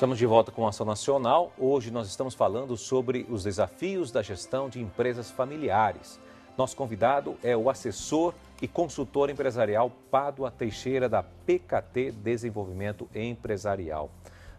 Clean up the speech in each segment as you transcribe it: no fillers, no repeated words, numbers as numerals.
Estamos de volta com a Ação Nacional. Hoje nós estamos falando sobre os desafios da gestão de empresas familiares. Nosso convidado é o assessor e consultor empresarial Pádua Teixeira, da PKT Desenvolvimento Empresarial.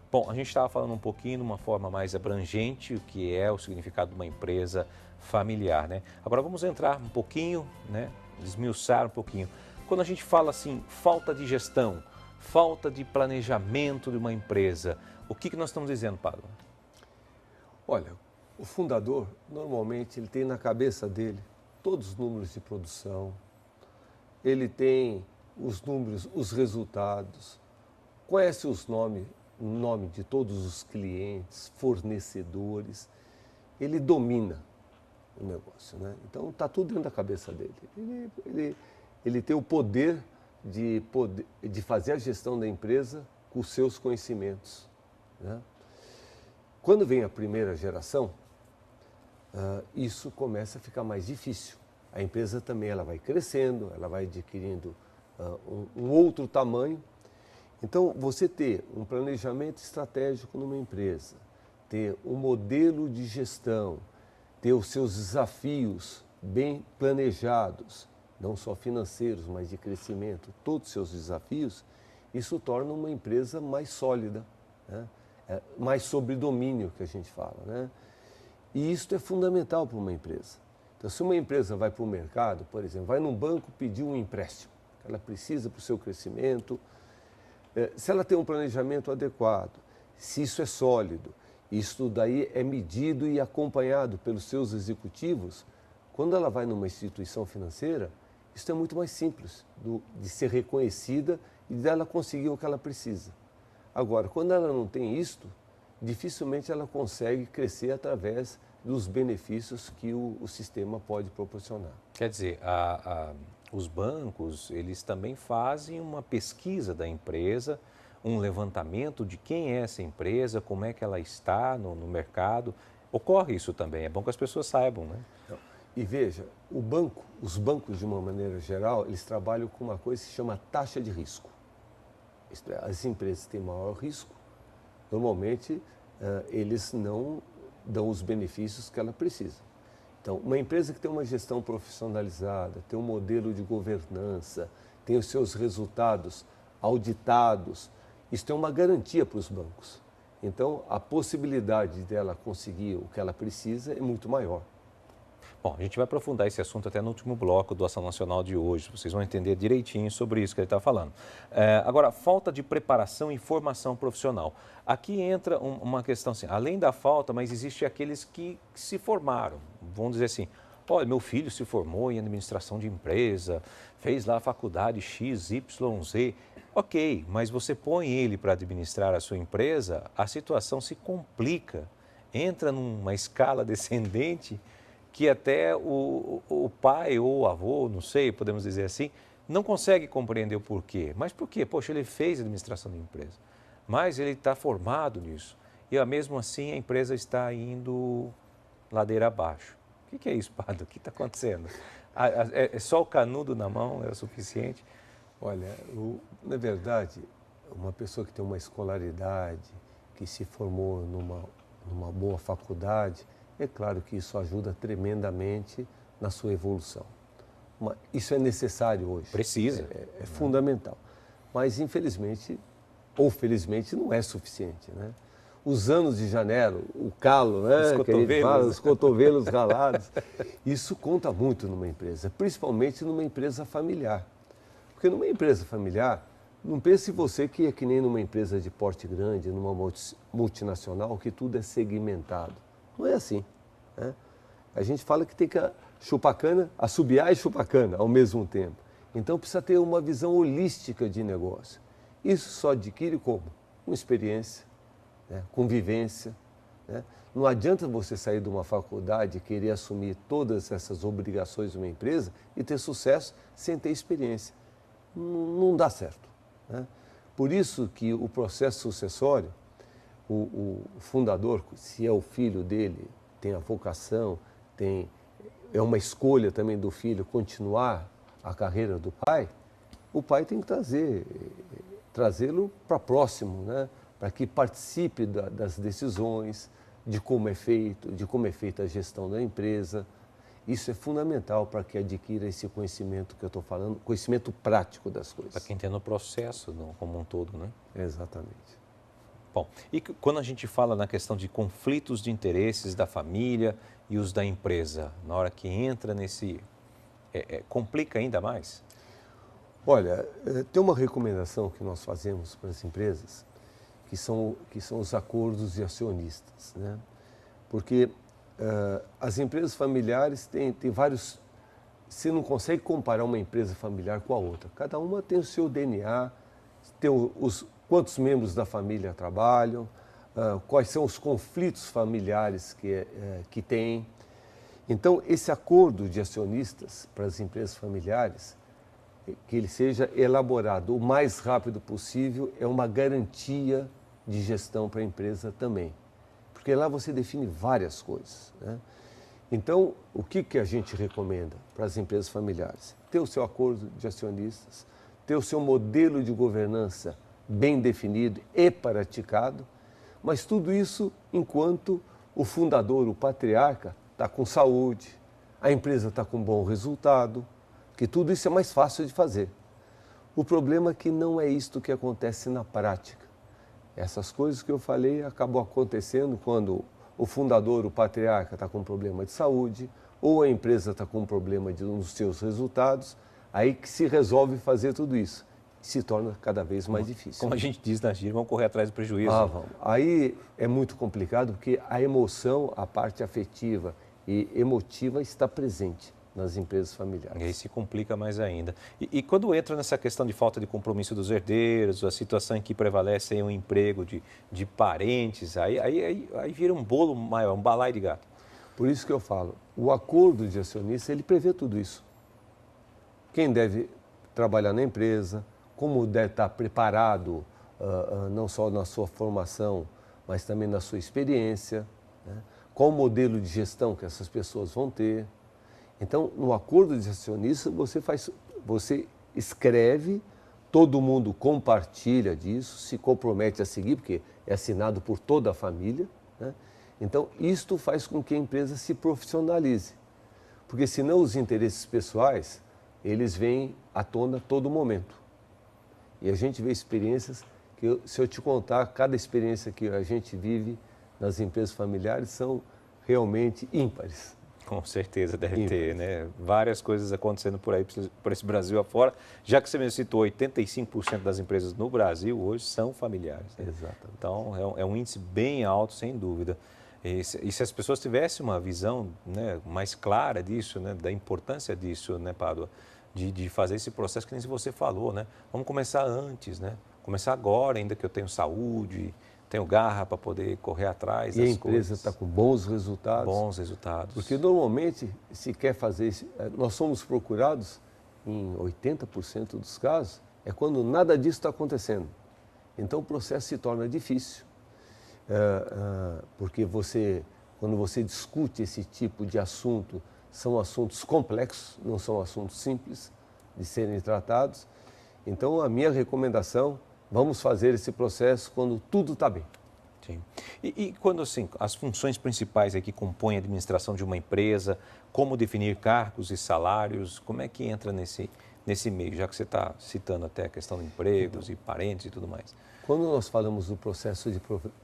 Bom, a gente estava falando um pouquinho de uma forma mais abrangente o que é o significado de uma empresa familiar, né? Agora vamos entrar um pouquinho, né? Desmiuçar um pouquinho. Quando a gente fala assim, falta de gestão, falta de planejamento de uma empresa, o que nós estamos dizendo, Pádua? Olha, o fundador, normalmente, ele tem na cabeça dele todos os números de produção, ele tem os números, os resultados, conhece o nome de todos os clientes, fornecedores, ele domina o negócio, né? Então, está tudo dentro da cabeça dele. Ele tem o poder de fazer a gestão da empresa com os seus conhecimentos, né? Quando vem a primeira geração, isso começa a ficar mais difícil. A empresa também ela vai crescendo, ela vai adquirindo um outro tamanho. Então, você ter um planejamento estratégico numa empresa, ter um modelo de gestão, ter os seus desafios bem planejados, não só financeiros, mas de crescimento, todos os seus desafios, isso torna uma empresa mais sólida, né? Mais sobre domínio, que a gente fala, né? E isso é fundamental para uma empresa. Então, se uma empresa vai para o mercado, por exemplo, vai num banco pedir um empréstimo, que ela precisa para o seu crescimento, se ela tem um planejamento adequado, se isso é sólido, isso daí é medido e acompanhado pelos seus executivos, quando ela vai numa instituição financeira, isso é muito mais simples de ser reconhecida e dela conseguir o que ela precisa. Agora, quando ela não tem isto, dificilmente ela consegue crescer através dos benefícios que o sistema pode proporcionar. Quer dizer, os bancos, eles também fazem uma pesquisa da empresa, um levantamento de quem é essa empresa, como é que ela está no mercado. Ocorre isso também, é bom que as pessoas saibam, né? E veja, os bancos, de uma maneira geral, eles trabalham com uma coisa que se chama taxa de risco. Isto é, as empresas que têm maior risco, normalmente eles não dão os benefícios que ela precisa. Então, uma empresa que tem uma gestão profissionalizada, tem um modelo de governança, tem os seus resultados auditados, isso é uma garantia para os bancos. Então, a possibilidade dela conseguir o que ela precisa é muito maior. Bom, a gente vai aprofundar esse assunto até no último bloco do Ação Nacional de hoje. Vocês vão entender direitinho sobre isso que ele está falando. Agora, falta de preparação e formação profissional. Aqui entra uma questão assim, além da falta, mas existe aqueles que se formaram. Vamos dizer assim, olha, meu filho se formou em administração de empresa, fez lá a faculdade XYZ. Ok, mas você põe ele para administrar a sua empresa, a situação se complica. Entra numa escala descendente que até o pai ou o avô, não sei, podemos dizer assim, não consegue compreender o porquê. Mas por quê? Poxa, ele fez administração de empresa, mas ele está formado nisso. E mesmo assim a empresa está indo ladeira abaixo. O que é isso, Pádua? O que está acontecendo? É só o canudo na mão é o suficiente? Olha, na verdade, uma pessoa que tem uma escolaridade, que se formou numa boa faculdade, é claro que isso ajuda tremendamente na sua evolução. Isso é necessário hoje. Precisa. É fundamental. Mas, infelizmente, ou felizmente, não é suficiente, né? Os anos de janela, o calo, né? Os cotovelos ralados, isso conta muito numa empresa, principalmente numa empresa familiar. Porque numa empresa familiar, não pense você que é que nem numa empresa de porte grande, numa multinacional, que tudo é segmentado. Não é assim, né? A gente fala que tem que chupar cana, assobiar e chupar cana ao mesmo tempo. Então precisa ter uma visão holística de negócio. Isso só adquire como? Com experiência, né? Convivência, né? Não adianta você sair de uma faculdade e querer assumir todas essas obrigações de uma empresa e ter sucesso sem ter experiência. Não dá certo, né? Por isso que o processo sucessório, o fundador, se é o filho dele, tem a vocação, é uma escolha também do filho continuar a carreira do pai, o pai tem que trazê-lo para próximo, né? para que participe das decisões, de como é feito, de como é feita a gestão da empresa. Isso é fundamental para que adquira esse conhecimento que eu estou falando, conhecimento prático das coisas. Para quem entenda o processo como um todo, né? Exatamente. Bom, e quando a gente fala na questão de conflitos de interesses da família e os da empresa, na hora que entra nesse... complica ainda mais? Olha, tem uma recomendação que nós fazemos para as empresas, que são os acordos de acionistas, né? Porque as empresas familiares têm vários... Você não consegue comparar uma empresa familiar com a outra. Cada uma tem o seu DNA, tem quantos membros da família trabalham, quais são os conflitos familiares que tem. Então, esse acordo de acionistas para as empresas familiares, que ele seja elaborado o mais rápido possível, é uma garantia de gestão para a empresa também. Porque lá você define várias coisas, né? Então, o que a gente recomenda para as empresas familiares? Ter o seu acordo de acionistas, ter o seu modelo de governança bem definido e praticado, mas tudo isso enquanto o fundador, o patriarca, está com saúde, a empresa está com bom resultado, que tudo isso é mais fácil de fazer. O problema é que não é isto que acontece na prática. Essas coisas que eu falei acabam acontecendo quando o fundador, o patriarca, está com um problema de saúde, ou a empresa está com um problema nos seus resultados, aí que se resolve fazer tudo isso. Se torna cada vez mais difícil. Como a gente diz na gíria, vamos correr atrás do prejuízo. Vamos. Aí é muito complicado porque a emoção, a parte afetiva e emotiva está presente nas empresas familiares. E aí se complica mais ainda. E quando entra nessa questão de falta de compromisso dos herdeiros, a situação em que prevalece aí um emprego de parentes, aí vira um bolo maior, um balaio de gato. Por isso que eu falo, o acordo de acionista, ele prevê tudo isso. Quem deve trabalhar na empresa, como deve estar preparado, não só na sua formação, mas também na sua experiência, né? Qual o modelo de gestão que essas pessoas vão ter. Então, no acordo de acionista, você escreve, todo mundo compartilha disso, se compromete a seguir, porque é assinado por toda a família, né? Então, isto faz com que a empresa se profissionalize, porque senão os interesses pessoais, eles vêm à tona a todo momento. E a gente vê experiências que, se eu te contar, cada experiência que a gente vive nas empresas familiares são realmente ímpares. Com certeza deve ter, né? Várias coisas acontecendo por aí, por esse Brasil afora. Já que você me citou, 85% das empresas no Brasil hoje são familiares, né? Exatamente. Então, é um índice bem alto, sem dúvida. E se as pessoas tivessem uma visão, né, mais clara disso, né, da importância disso, né, Pádua, de fazer esse processo que nem você falou, né? Vamos começar antes, né? Começar agora, ainda que eu tenho saúde, tenho garra para poder correr atrás das coisas. E a empresa está com bons resultados. Bons resultados. Porque normalmente, se quer fazer isso, nós somos procurados em 80% dos casos, é quando nada disso está acontecendo. Então o processo se torna difícil. Porque quando você discute esse tipo de assunto, são assuntos complexos, não são assuntos simples de serem tratados. Então, a minha recomendação, vamos fazer esse processo quando tudo está bem. Sim. E quando, assim, as funções principais aí que compõem a administração de uma empresa, como definir cargos e salários, como é que entra nesse meio, já que você está citando até a questão de empregos e parentes e tudo mais? Quando nós falamos do processo de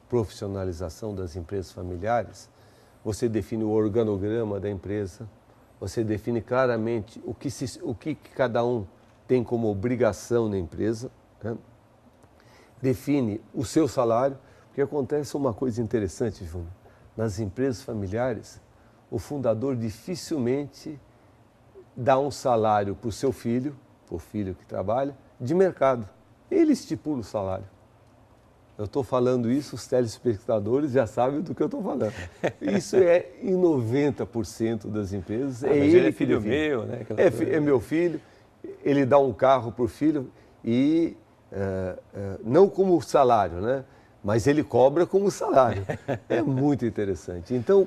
profissionalização das empresas familiares, você define o organograma da empresa, você define claramente o que cada um tem como obrigação na empresa, né? Define o seu salário, porque acontece uma coisa interessante, Júnior. Nas empresas familiares, o fundador dificilmente dá um salário para o seu filho, para o filho que trabalha, de mercado. Ele estipula o salário. Eu estou falando isso, os telespectadores já sabem do que eu estou falando. Isso é em 90% das empresas. Mas ele é filho meu, né? É meu filho, ele dá um carro para o filho e não como salário, né? Mas ele cobra como salário. É muito interessante. Então,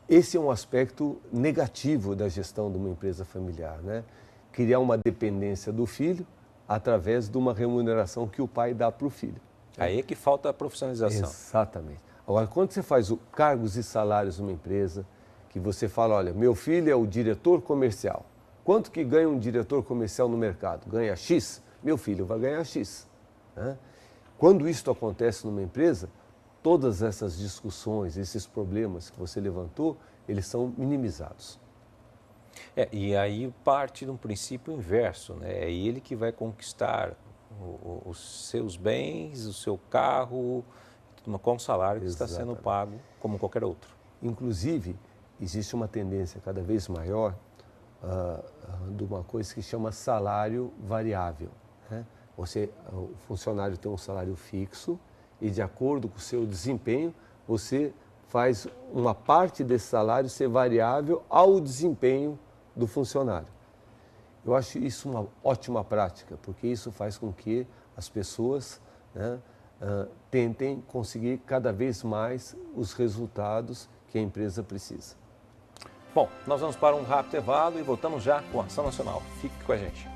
esse é um aspecto negativo da gestão de uma empresa familiar, né? Criar uma dependência do filho através de uma remuneração que o pai dá para o filho. Aí é que falta a profissionalização. Exatamente. Agora, quando você faz o cargos e salários numa empresa, que você fala, olha, meu filho é o diretor comercial. Quanto que ganha um diretor comercial no mercado? Ganha X? Meu filho vai ganhar X. Né? Quando isso acontece numa empresa, todas essas discussões, esses problemas que você levantou, eles são minimizados. E aí parte de um princípio inverso, né? É ele que vai conquistar os seus bens, o seu carro, com o salário que está sendo pago como qualquer outro. Inclusive, existe uma tendência cada vez maior de uma coisa que chama salário variável. Né? O funcionário tem um salário fixo e, de acordo com o seu desempenho, você faz uma parte desse salário ser variável ao desempenho do funcionário. Eu acho isso uma ótima prática, porque isso faz com que as pessoas, né, tentem conseguir cada vez mais os resultados que a empresa precisa. Bom, nós vamos para um rápido intervalo e voltamos já com a Ação Nacional. Fique com a gente.